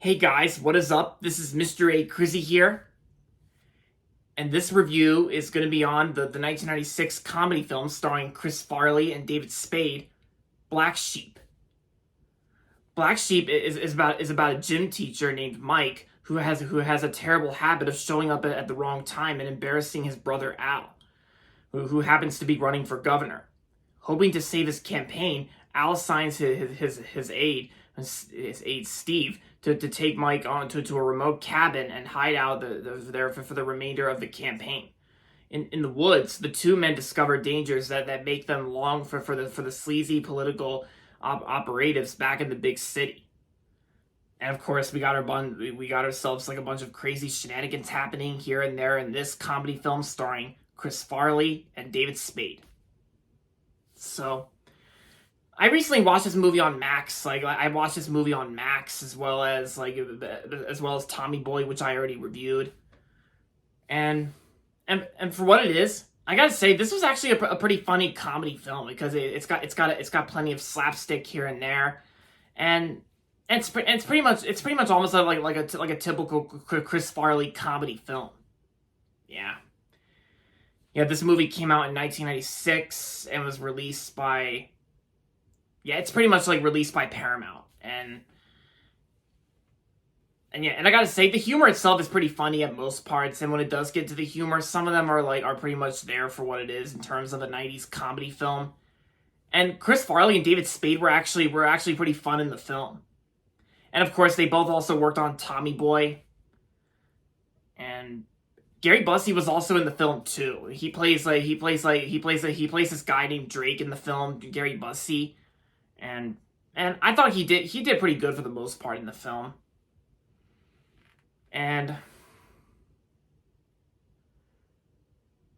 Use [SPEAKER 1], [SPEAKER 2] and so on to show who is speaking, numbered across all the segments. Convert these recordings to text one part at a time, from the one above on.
[SPEAKER 1] Hey guys, what is up? This is Mr. A. Crizzy here. And this review is going to be on the 1996 comedy film starring Chris Farley and David Spade, Black Sheep. Black Sheep is about a gym teacher named Mike who has a terrible habit of showing up at the wrong time and embarrassing his brother Al, who happens to be running for governor. Hoping to save his campaign, Al assigns his aide Steve to take Mike on to a remote cabin and hide out there for the remainder of the campaign. In the woods, the two men discover dangers that make them long for the sleazy political operatives back in the big city. And of course, we got ourselves like a bunch of crazy shenanigans happening here and there in this comedy film starring Chris Farley and David Spade. So, I recently watched this movie on Max. I watched this movie on Max as well as Tommy Boy, which I already reviewed. And for what it is, I gotta say this was actually a pretty funny comedy film because it's got plenty of slapstick here and there, and it's pretty much almost like a typical Chris Farley comedy film. Yeah. Yeah, this movie came out in 1996 and was released by... Yeah, it's pretty much like released by Paramount. And I gotta say, the humor itself is pretty funny at most parts, and when it does get to the humor, some of them are pretty much there for what it is in terms of a 90s comedy film. And Chris Farley and David Spade were actually pretty fun in the film. And of course, they both also worked on Tommy Boy. And Gary Busey was also in the film too. He plays this guy named Drake in the film, Gary Busey, and I thought he did pretty good for the most part in the film. And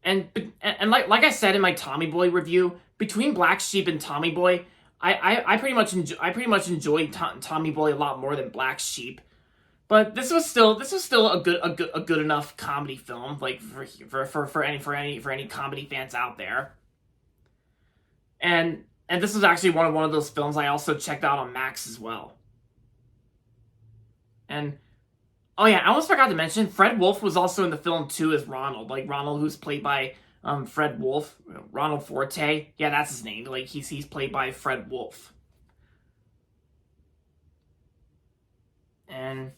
[SPEAKER 1] like I said in my Tommy Boy review, between Black Sheep and Tommy Boy, I pretty much enjoyed Tommy Boy a lot more than Black Sheep. But this was still a good enough comedy film, like for any comedy fans out there. And this was actually one of those films I also checked out on Max as well. And oh yeah, I almost forgot to mention Fred Wolf was also in the film too as Ronald, like Ronald, who's played by Fred Wolf, Ronald Forte. Yeah, that's his name. Like he's played by Fred Wolf. And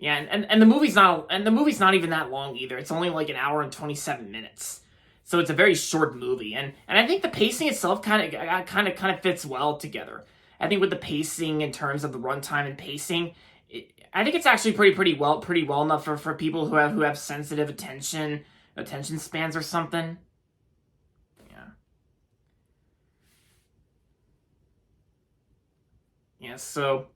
[SPEAKER 1] yeah, and the movie's not even that long either. It's only like an hour and 27 minutes. So it's a very short movie, and I think the pacing itself kind of fits well together. I think with the pacing in terms of the runtime and pacing, I think it's actually pretty well enough for people who have sensitive attention spans or something. Yeah. Yeah. So.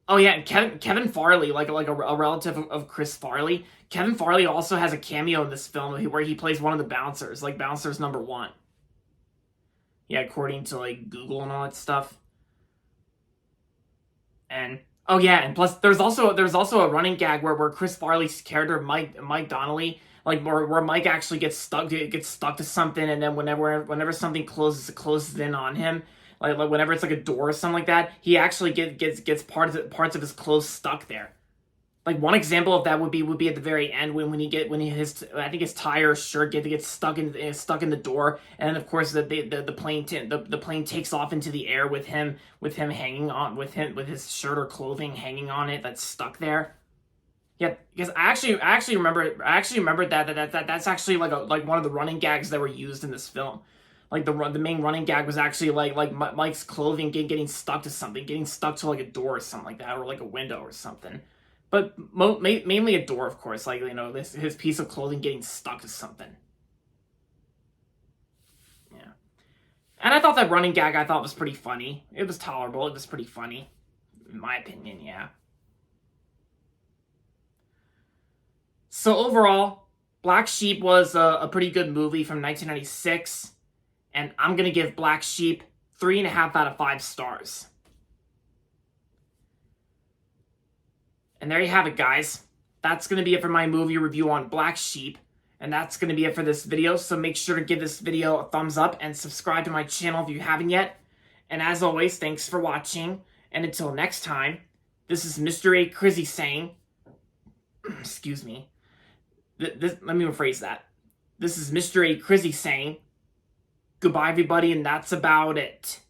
[SPEAKER 1] Oh yeah, and Kevin Farley, like a relative of Chris Farley. Kevin Farley also has a cameo in this film where he plays one of the bouncers, like bouncers number 1. Yeah, according to like Google and all that stuff. And oh yeah, and plus there's also a running gag where Chris Farley's character Mike Donnelly, like where Mike actually gets stuck to something, and then whenever something closes in on him. Like whenever it's like a door or something like that, he actually gets parts of his clothes stuck there. Like one example of that would be at the very end when his tie or shirt gets stuck in the door, and then of course the plane takes off into the air with him hanging on with his shirt or clothing hanging on it that's stuck there. Yeah, because I actually remember that's actually like one of the running gags that were used in this film. Like the main running gag was actually like Mike's clothing getting stuck to something, getting stuck to like a door or something like that, or like a window or something. But mainly a door, of course. Like his piece of clothing getting stuck to something. Yeah, and I thought that running gag was pretty funny. It was tolerable. It was pretty funny, in my opinion. Yeah. So overall, Black Sheep was a pretty good movie from 1996. And I'm going to give Black Sheep 3.5 out of 5 stars. And there you have it, guys. That's going to be it for my movie review on Black Sheep. And that's going to be it for this video. So make sure to give this video a thumbs up and subscribe to my channel if you haven't yet. And as always, thanks for watching. And until next time, This is Mr. A. Crizzy saying, excuse me. Let me rephrase that. This is Mr. A. Crizzy saying, goodbye, everybody, and that's about it.